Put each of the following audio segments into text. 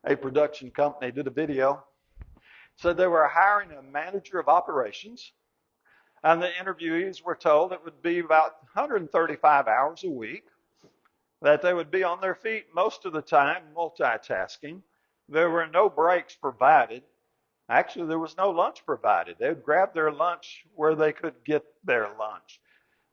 a production company did a video. Said they were hiring a manager of operations, and the interviewees were told it would be about 135 hours a week, that they would be on their feet most of the time, multitasking. There were no breaks provided. Actually, there was no lunch provided. They would grab their lunch where they could get their lunch.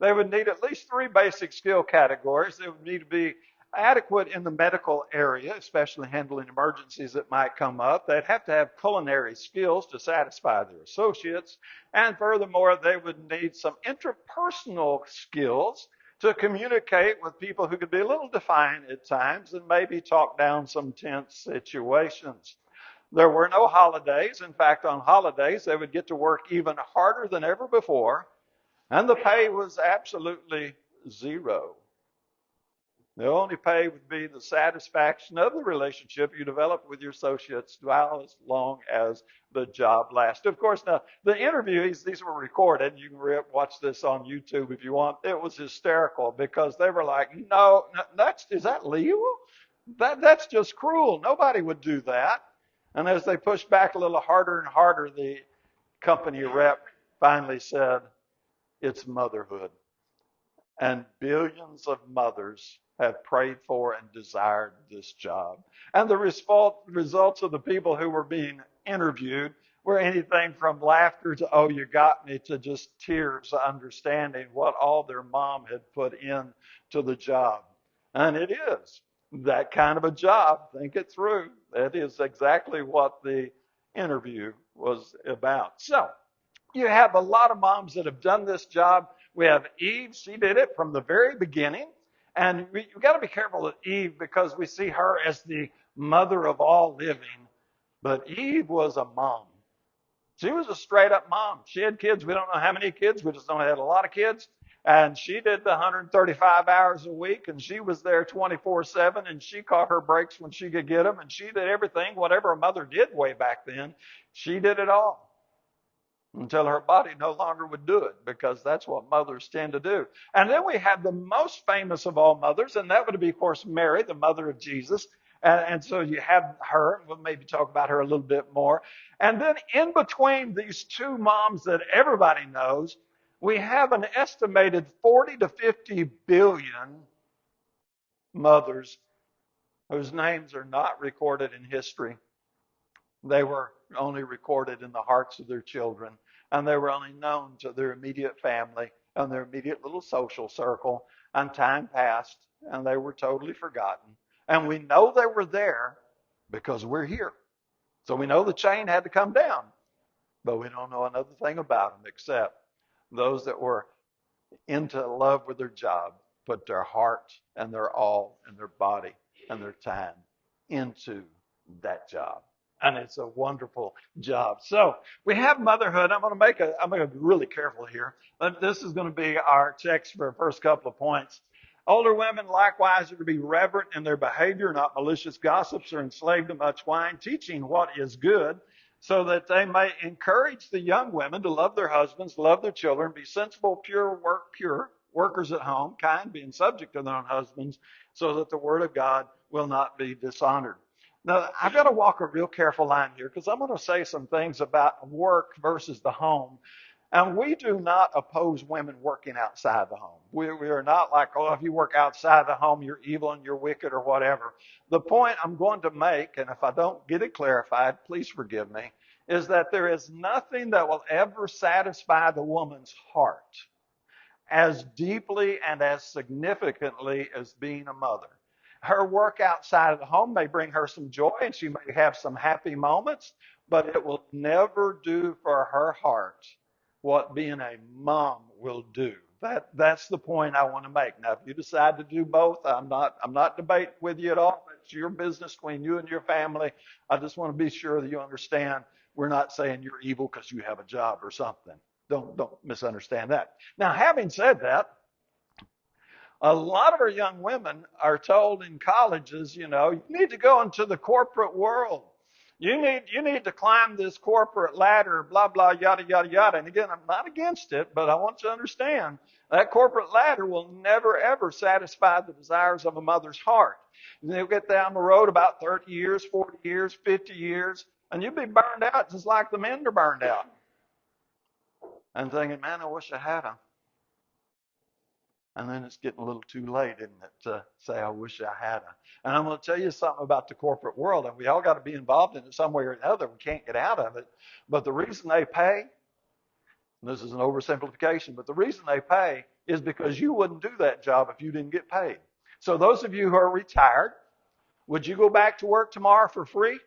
They would need at least 3 basic skill categories. They would need to be adequate in the medical area, especially handling emergencies that might come up. They'd have to have culinary skills to satisfy their associates. And furthermore, they would need some interpersonal skills to communicate with people who could be a little defiant at times and maybe talk down some tense situations. There were no holidays. In fact, on holidays, they would get to work even harder than ever before, and the pay was absolutely zero. The only pay would be the satisfaction of the relationship you develop with your associates while as long as the job lasts. Of course, now, the interviews, these were recorded. You can watch this on YouTube if you want. It was hysterical because they were like, no, is that legal? That's just cruel. Nobody would do that. And as they pushed back a little harder and harder, the company rep finally said, it's motherhood. And billions of mothers have prayed for and desired this job. And the results of the people who were being interviewed were anything from laughter to, oh, you got me, to just tears, understanding what all their mom had put into the job. And it is that kind of a job. Think it through. That is exactly what the interview was about. So you have a lot of moms that have done this job. We have Eve. She did it from the very beginning. And we've got to be careful with Eve because we see her as the mother of all living. But Eve was a mom. She was a straight up mom. She had kids. We don't know how many kids. We just know she had a lot of kids. And she did the 135 hours a week, and she was there 24/7, and she caught her breaks when she could get them, and she did everything, whatever a mother did way back then, she did it all until her body no longer would do it, because that's what mothers tend to do. And then we have the most famous of all mothers, and that would be, of course, Mary, the mother of Jesus. And so you have her, and we'll maybe talk about her a little bit more. And then in between these two moms that everybody knows, we have an estimated 40 to 50 billion mothers whose names are not recorded in history. They were only recorded in the hearts of their children, and they were only known to their immediate family and their immediate little social circle. And time passed, and they were totally forgotten. And we know they were there because we're here. So we know the chain had to come down, but we don't know another thing about them except those that were into love with their job, put their heart and their all and their body and their time into that job. And it's a wonderful job. So we have motherhood. I'm going to be really careful here. This is going to be our text for the first couple of points. Older women likewise are to be reverent in their behavior, not malicious gossips or enslaved to much wine, teaching what is good, so that they may encourage the young women to love their husbands, love their children, be sensible, pure, workers at home, kind, being subject to their own husbands, so that the word of God will not be dishonored. Now, I've got to walk a real careful line here because I'm going to say some things about work versus the home. And we do not oppose women working outside the home. We are not like, oh, if you work outside the home, you're evil and you're wicked or whatever. The point I'm going to make, and if I don't get it clarified, please forgive me, is that there is nothing that will ever satisfy the woman's heart as deeply and as significantly as being a mother. Her work outside of the home may bring her some joy and she may have some happy moments, but it will never do for her heart what being a mom will do. That's the point I want to make. Now, if you decide to do both, I'm not debating with you at all. It's your business between you and your family. I just want to be sure that you understand we're not saying you're evil because you have a job or something. Don't misunderstand that. Now, having said that, a lot of our young women are told in colleges, you need to go into the corporate world. You need to climb this corporate ladder, blah, blah, yada, yada, yada. And again, I'm not against it, but I want you to understand that corporate ladder will never, ever satisfy the desires of a mother's heart. And you'll get down the road about 30 years, 40 years, 50 years, and you'll be burned out just like the men are burned out. And thinking, man, I wish I had them. And then it's getting a little too late, isn't it, to say, I wish I had them. And I'm going to tell you something about the corporate world, and we all got to be involved in it some way or another. We can't get out of it. But the reason they pay, and this is an oversimplification, but the reason they pay is because you wouldn't do that job if you didn't get paid. So those of you who are retired, would you go back to work tomorrow for free?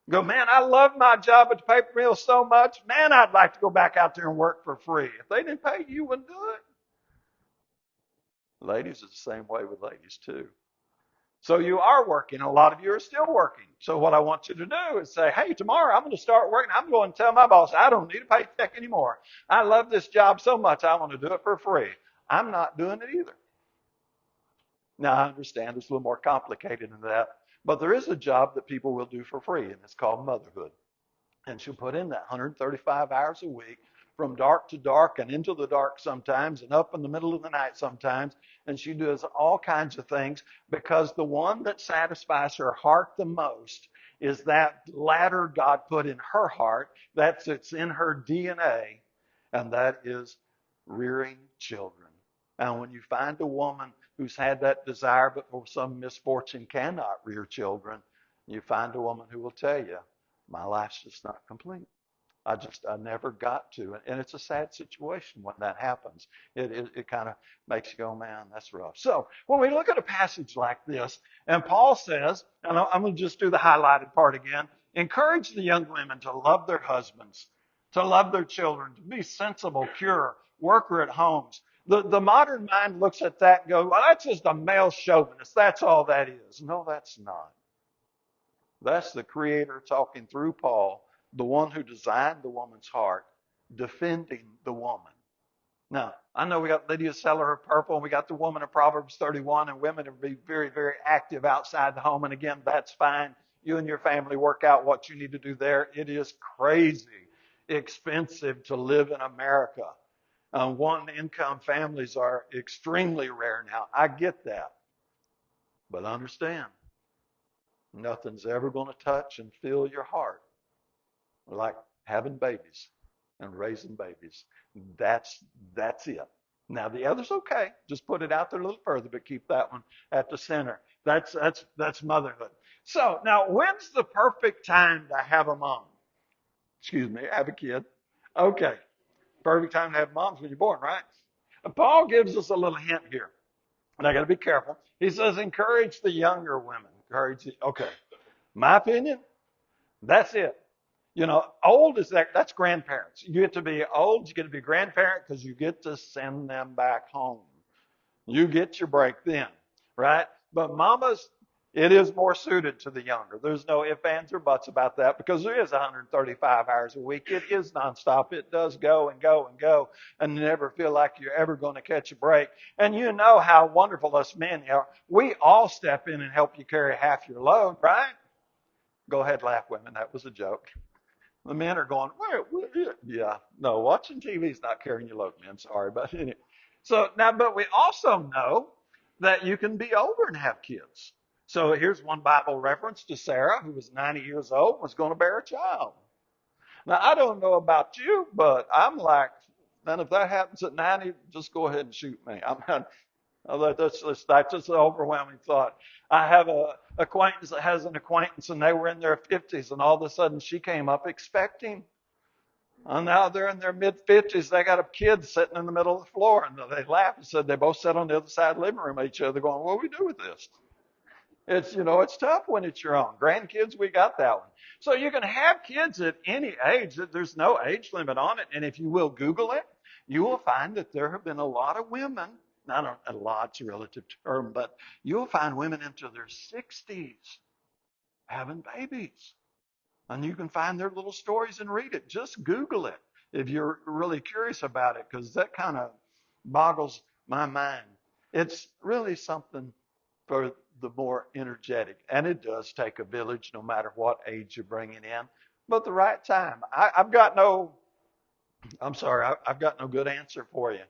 Go, man, I love my job at the paper mill so much. Man, I'd like to go back out there and work for free. If they didn't pay you, you wouldn't do it. Ladies, it's the same way with ladies too. So you are working. A lot of you are still working. So what I want you to do is say, hey, tomorrow I'm going to start working. I'm going to tell my boss, I don't need a paycheck anymore. I love this job so much, I want to do it for free. I'm not doing it either. Now, I understand it's a little more complicated than that, but there is a job that people will do for free, and it's called motherhood. And she'll put in that 135 hours a week from dark to dark and into the dark sometimes and up in the middle of the night sometimes. And she does all kinds of things because the one that satisfies her heart the most is that ladder God put in her heart. It's in her DNA, and that is rearing children. And when you find a woman who's had that desire but for some misfortune cannot rear children, you find a woman who will tell you, my life's just not complete. I never got to. And it's a sad situation when that happens. It kind of makes you go, man, that's rough. So when we look at a passage like this, and Paul says, and I'm going to just do the highlighted part again, encourage the young women to love their husbands, to love their children, to be sensible, pure, worker at homes. The modern mind looks at that and goes, well, that's just a male chauvinist. That's all that is. No, that's not. That's the Creator talking through Paul, the one who designed the woman's heart, defending the woman. Now, I know we got Lydia Seller of Purple, and we got the woman of Proverbs 31, and women will be very, very active outside the home. And again, that's fine. You and your family work out what you need to do there. It is crazy expensive to live in America. One-income families are extremely rare now. I get that. But understand, nothing's ever going to touch and fill your heart like having babies and raising babies. That's it. Now the other's okay. Just put it out there a little further, but keep that one at the center. That's motherhood. So now, when's the perfect time to have a mom? Have a kid. Okay. Perfect time to have moms when you're born, right? And Paul gives us a little hint here. And I got to be careful. He says, encourage the younger women. Okay. My opinion, that's it. Old is that's grandparents. You get to be old, you get to be a grandparent because you get to send them back home. You get your break then, right? But mamas, it is more suited to the younger. There's no ifs, ands, or buts about that because there is 135 hours a week. It is nonstop. It does go and go and go, and you never feel like you're ever going to catch a break. And you know how wonderful us men are. We all step in and help you carry half your load, right? Go ahead, laugh, women. That was a joke. The men are going, yeah, no, watching TV is not carrying your load, men. Sorry, but anyway. So now, but we also know that you can be older and have kids. So here's one Bible reference to Sarah, who was 90 years old, was going to bear a child. Now, I don't know about you, but I'm like, man, if that happens at 90, just go ahead and shoot me. That's just an overwhelming thought. I have an acquaintance that has an acquaintance, and they were in their 50s, and all of a sudden she came up expecting. And now they're in their mid-50s. They got a kid sitting in the middle of the floor, and they laughed and said they both sat on the other side of the living room at each other going, what do we do with this? It's tough when it's your own. Grandkids, we got that one. So you can have kids at any age. There's no age limit on it. And if you will Google it, you will find that there have been a lot of women. Not a lot's a relative term, but you'll find women into their 60s having babies. And you can find their little stories and read it. Just Google it if you're really curious about it, because that kind of boggles my mind. It's really something for the more energetic. And it does take a village no matter what age you're bringing in. But the right time. I've got no good answer for you.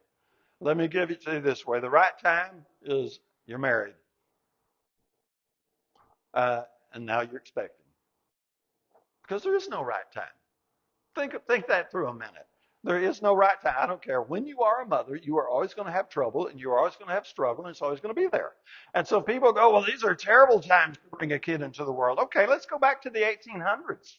Let me give it to you this way. The right time is you're married. Uh, and now you're expecting. Because there is no right time. Think that through a minute. There is no right time. I don't care. When you are a mother, you are always going to have trouble and you're always going to have struggle and it's always going to be there. And so people go, well, these are terrible times to bring a kid into the world. Okay, let's go back to the 1800s.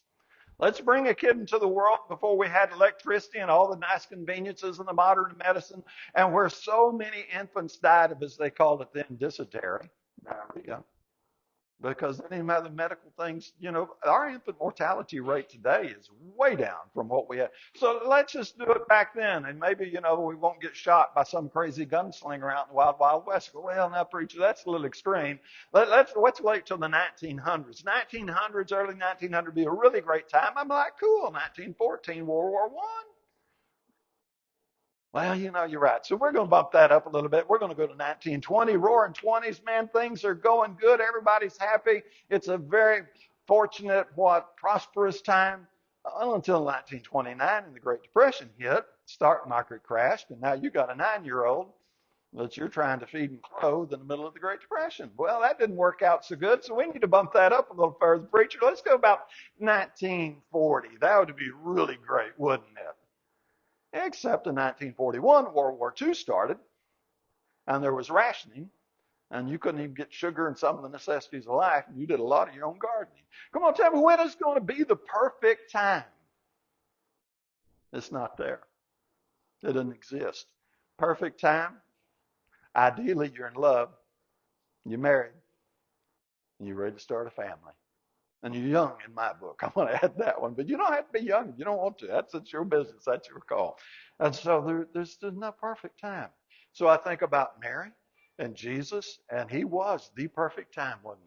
Let's bring a kid into the world before we had electricity and all the nice conveniences and the modern medicine, and where so many infants died of, as they called it then, dysentery, diarrhea, because any of the medical things, our infant mortality rate today is way down from what we had. So let's just do it back then, and maybe, we won't get shot by some crazy gunslinger out in the wild, wild west. Well, now, preacher, that's a little extreme. Let's wait till the 1900s. 1900s, early 1900s would be a really great time. I'm like, cool, 1914, World War I. Well, you're right. So we're going to bump that up a little bit. We're going to go to 1920, roaring 20s. Man, things are going good. Everybody's happy. It's a very fortunate, prosperous time until 1929 and the Great Depression hit. Stock market crashed, and now you got a 9-year-old that you're trying to feed and clothe in the middle of the Great Depression. Well, that didn't work out so good, so we need to bump that up a little further. Preacher, let's go about 1940. That would be really great, wouldn't it? Except in 1941, World War II started, and there was rationing, and you couldn't even get sugar and some of the necessities of life, and you did a lot of your own gardening. Come on, tell me, when is going to be the perfect time? It's not there. It doesn't exist. Perfect time, ideally you're in love, you're married, and you're ready to start a family. And you're young in my book. I want to add that one. But you don't have to be young if you don't want to. That's your business. That's your call. And so there's no perfect time. So I think about Mary and Jesus, and he was the perfect time, wasn't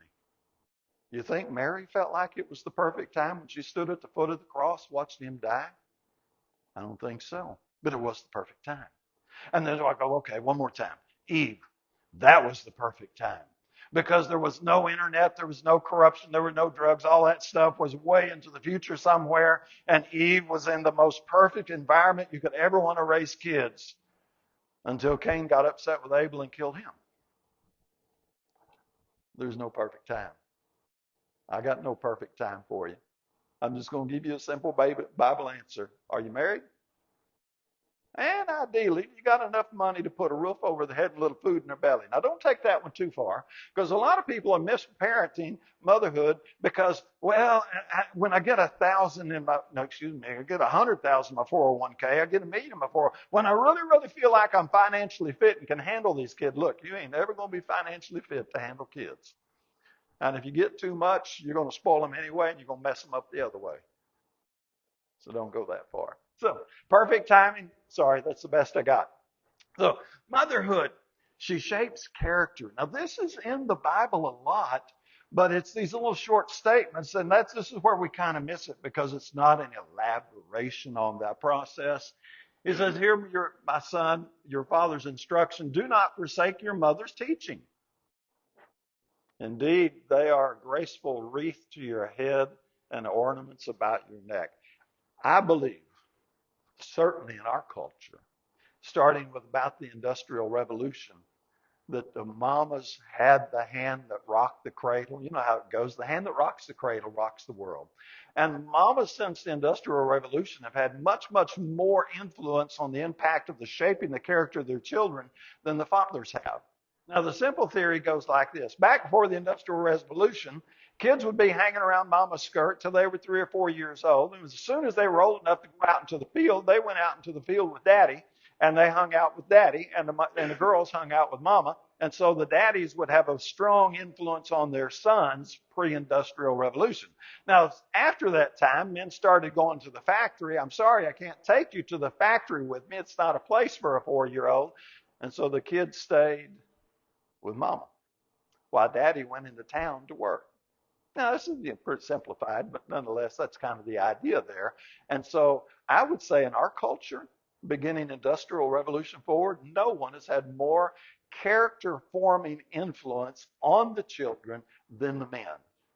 he? You think Mary felt like it was the perfect time when she stood at the foot of the cross watching him die? I don't think so. But it was the perfect time. And then I go, okay, one more time. Eve, that was the perfect time. Because there was no internet, there was no corruption, there were no drugs. All that stuff was way into the future somewhere. And Eve was in the most perfect environment you could ever want to raise kids until Cain got upset with Abel and killed him. There's no perfect time. I got no perfect time for you. I'm just going to give you a simple Bible answer. Are you married? And ideally, you got enough money to put a roof over the head and a little food in their belly. Now, don't take that one too far, because a lot of people are misparenting motherhood because, when I get 1,000 in my, no, excuse me, I get 100,000 in my 401k, I get 1,000,000 in my 401k. When I really, really feel like I'm financially fit and can handle these kids, look, you ain't ever going to be financially fit to handle kids. And if you get too much, you're going to spoil them anyway, and you're going to mess them up the other way. So don't go that far. So, perfect timing. Sorry, that's the best I got. So, motherhood, she shapes character. Now, this is in the Bible a lot, but it's these little short statements, and this is where we kind of miss it because it's not an elaboration on that process. It says, "Hear, my son, your father's instruction. Do not forsake your mother's teaching. Indeed, they are a graceful wreath to your head and ornaments about your neck." I believe, certainly in our culture, starting with about the Industrial Revolution, that the mamas had the hand that rocked the cradle. You know how it goes. The hand that rocks the cradle rocks the world. And mamas since the Industrial Revolution have had much, much more influence on the impact of the shaping the character of their children than the fathers have. Now, the simple theory goes like this. Back before the Industrial Revolution, kids would be hanging around mama's skirt till they were 3 or 4 years old. And as soon as they were old enough to go out into the field, they went out into the field with daddy, and they hung out with daddy, and the girls hung out with mama. And so the daddies would have a strong influence on their sons pre-Industrial Revolution. Now, after that time, men started going to the factory. I'm sorry, I can't take you to the factory with me. It's not a place for a 4-year-old. And so the kids stayed with mama while daddy went into town to work. Now, this is pretty simplified, but nonetheless, that's kind of the idea there. And so I would say in our culture, beginning Industrial Revolution forward, no one has had more character-forming influence on the children than the men.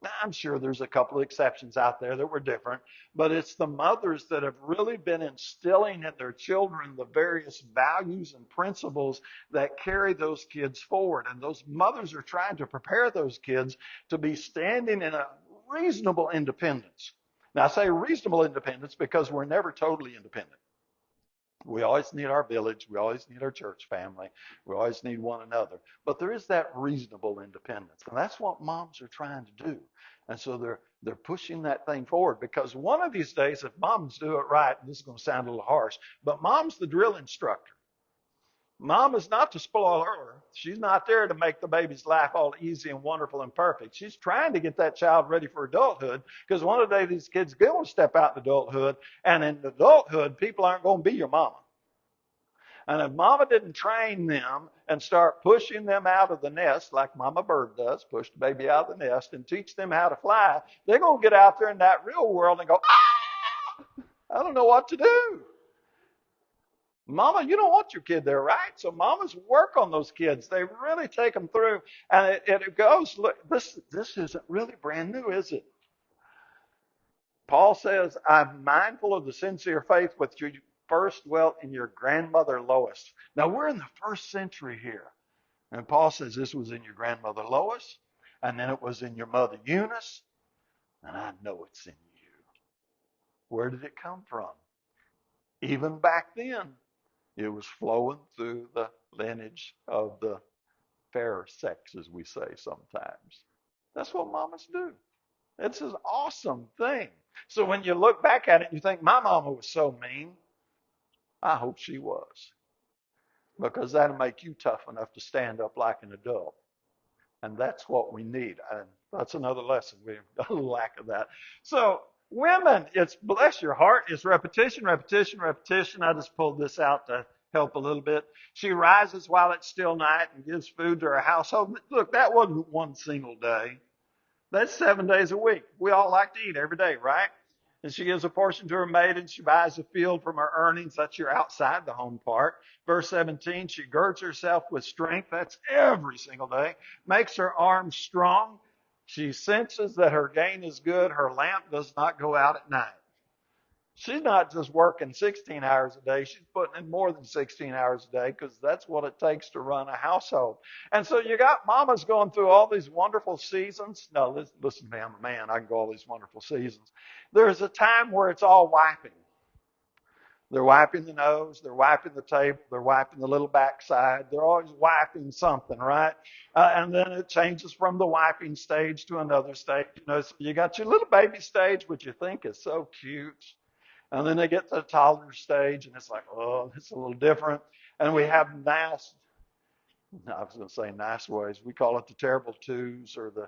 Now, I'm sure there's a couple of exceptions out there that were different, but it's the mothers that have really been instilling in their children the various values and principles that carry those kids forward. And those mothers are trying to prepare those kids to be standing in a reasonable independence. Now, I say reasonable independence because we're never totally independent. We always need our village. We always need our church family. We always need one another. But there is that reasonable independence. And that's what moms are trying to do. And so they're pushing that thing forward, because one of these days, if moms do it right, and this is going to sound a little harsh, but mom's the drill instructor. Mom is not to spoil her. She's not there to make the baby's life all easy and wonderful and perfect. She's trying to get that child ready for adulthood, because one of the days these kids are going to step out in adulthood, and in adulthood, people aren't going to be your mama. And if mama didn't train them and start pushing them out of the nest like mama bird does, push the baby out of the nest and teach them how to fly, they're going to get out there in that real world and go, ah, I don't know what to do. Mama, you don't want your kid there, right? So mamas work on those kids. They really take them through. And it goes, look, this isn't really brand new, is it? Paul says, I'm mindful of the sincere faith which you first dwelt in your grandmother Lois. Now, we're in the first century here. And Paul says this was in your grandmother Lois, and then it was in your mother Eunice, and I know it's in you. Where did it come from? Even back then, it was flowing through the lineage of the fairer sex, as we say sometimes. That's what mamas do. It's an awesome thing. So when you look back at it, you think, my mama was so mean. I hope she was. Because that'll make you tough enough to stand up like an adult. And that's what we need. And that's another lesson. We've got a lack of that. So women, it's bless your heart. It's repetition, repetition, repetition. I just pulled this out to help a little bit. She rises while it's still night and gives food to her household. Look, that wasn't one single day. That's 7 days a week. We all like to eat every day, right? And she gives a portion to her maiden. She buys a field from her earnings. That's your outside the home part. Verse 17, she girds herself with strength. That's every single day. Makes her arms strong. She senses that her gain is good. Her lamp does not go out at night. She's not just working 16 hours a day. She's putting in more than 16 hours a day, because that's what it takes to run a household. And so you got mamas going through all these wonderful seasons. No, listen to me, I'm a man. I can go all these wonderful seasons. There's a time where it's all wiping. They're wiping the nose. They're wiping the table. They're wiping the little backside. They're always wiping something, right? And then it changes from the wiping stage to another stage. So you got your little baby stage, which you think is so cute. And then they get to the toddler stage, and it's like, oh, it's a little different. And we have nice ways. We call it the terrible twos, or the,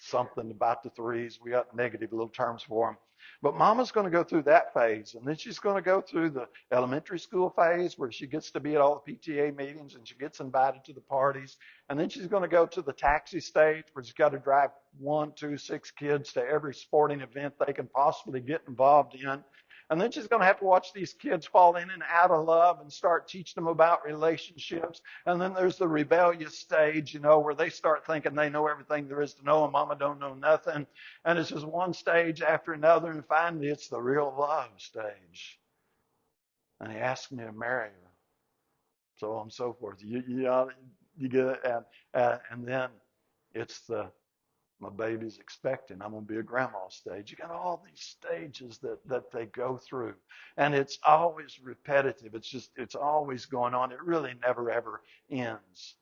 something about the threes. We got negative little terms for them. But mama's going to go through that phase, and then she's going to go through the elementary school phase, where she gets to be at all the PTA meetings and she gets invited to the parties. And then she's going to go to the taxi stage, where she's got to drive 1, 2, 6 kids to every sporting event they can possibly get involved in. And then she's going to have to watch these kids fall in and out of love and start teaching them about relationships. And then there's the rebellious stage, where they start thinking they know everything there is to know, and mama don't know nothing. And it's just one stage after another. And finally, it's the real love stage. And he asked me to marry her. So on and so forth. You get it. And then it's my baby's expecting, I'm going to be a grandma stage. You got all these stages that they go through. And it's always repetitive. It's always going on. It really never, ever ends.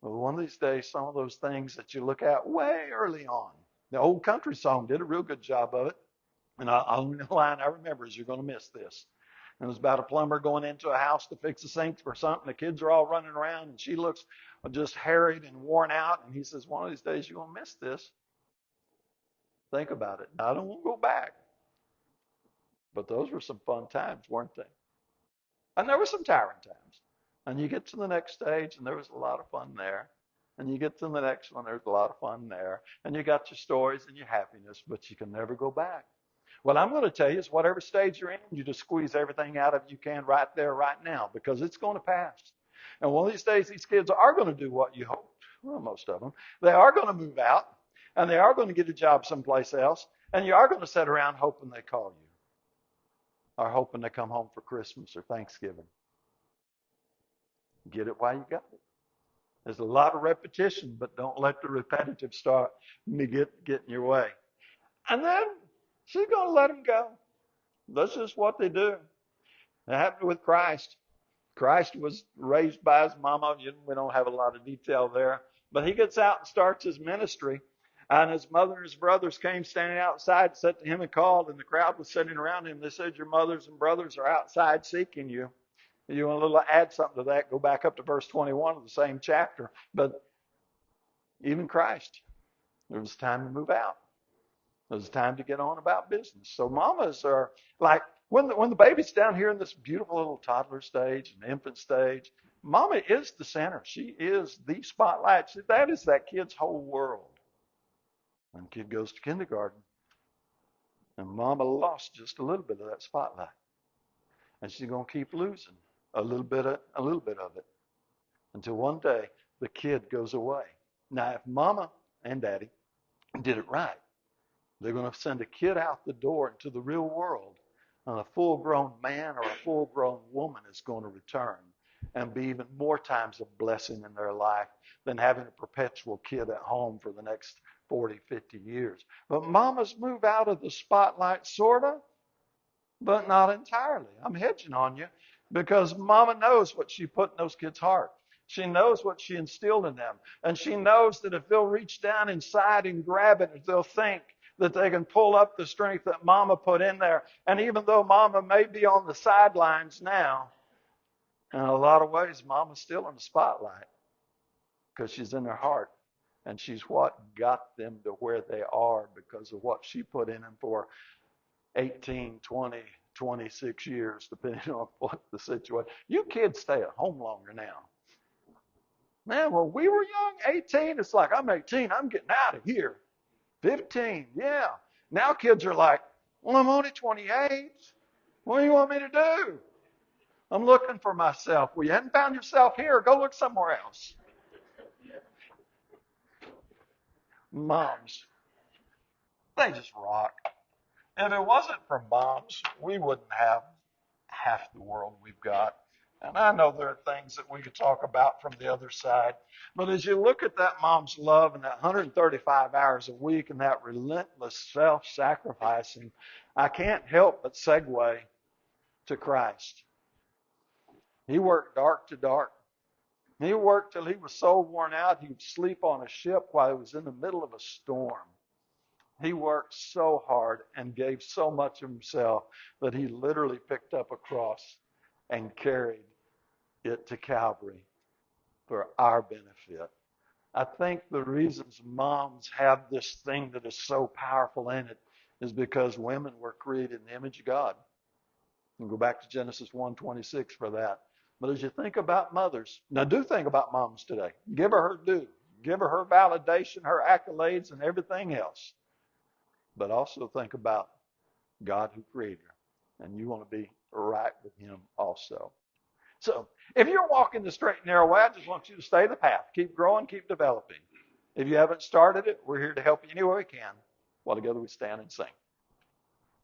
Well, one of these days, some of those things that you look at way early on. The old country song did a real good job of it. And the line I remember is, you're going to miss this. And it was about a plumber going into a house to fix a sink for something. The kids are all running around, and she looks just harried and worn out. And he says, one of these days you're going to miss this. Think about it. I don't want to go back. But those were some fun times, weren't they? And there were some tiring times. And you get to the next stage, and there was a lot of fun there. And you get to the next one, there's a lot of fun there. And you got your stories and your happiness, but you can never go back. What I'm going to tell you is, whatever stage you're in, you just squeeze everything out of you can right there, right now, because it's going to pass. And one of these days, these kids are going to do what you hoped. Well, most of them. They are going to move out, and they are going to get a job someplace else, and you are going to sit around hoping they call you or hoping they come home for Christmas or Thanksgiving. Get it while you got it. There's a lot of repetition, but don't let the repetitive start get in your way. And then she's going to let him go. That's just what they do. It happened with Christ. Christ was raised by his mama. We don't have a lot of detail there. But he gets out and starts his ministry. And his mother and his brothers came standing outside, said to him and called, and the crowd was sitting around him. They said, your mothers and brothers are outside seeking you. You want to add something to that, go back up to verse 21 of the same chapter. But even Christ, there was time to move out. There was time to get on about business. So mamas are like, when the baby's down here in this beautiful little toddler stage and infant stage, mama is the center. She is the spotlight. That is that kid's whole world. When the kid goes to kindergarten, and mama lost just a little bit of that spotlight. And she's going to keep losing a little bit of it until one day the kid goes away. Now, if mama and daddy did it right, they're going to send a kid out the door into the real world, and a full-grown man or a full-grown woman is going to return and be even more times a blessing in their life than having a perpetual kid at home for the next 40, 50 years. But mamas move out of the spotlight, sort of, but not entirely. I'm hedging on you because mama knows what she put in those kids' heart. She knows what she instilled in them. And she knows that if they'll reach down inside and grab it, if they'll think that they can pull up the strength that mama put in there. And even though mama may be on the sidelines now, in a lot of ways, mama's still in the spotlight because she's in their heart. And she's what got them to where they are because of what she put in them for 18, 20, 26 years, depending on what the situation. You kids stay at home longer now. Man, when we were young, 18, it's like, I'm 18, I'm getting out of here. 15, yeah. Now kids are like, well, I'm only 28. What do you want me to do? I'm looking for myself. Well, you hadn't found yourself here. Go look somewhere else. Moms, they just rock. If it wasn't for moms, we wouldn't have half the world we've got. And I know there are things that we could talk about from the other side. But as you look at that mom's love and that 135 hours a week and that relentless self-sacrificing, I can't help but segue to Christ. He worked dark to dark. He worked till he was so worn out he would sleep on a ship while he was in the middle of a storm. He worked so hard and gave so much of himself that he literally picked up a cross and carried it to Calvary for our benefit. I think the reasons moms have this thing that is so powerful in it is because women were created in the image of God. And go back to Genesis 1:26 for that. But as you think about mothers, now do think about moms today. Give her due. Give her validation, her accolades, and everything else. But also think about God who created her. And you want to be right with him also. So if you're walking the straight and narrow way, I just want you to stay the path. Keep growing, keep developing. If you haven't started it, we're here to help you any way we can while together we stand and sing.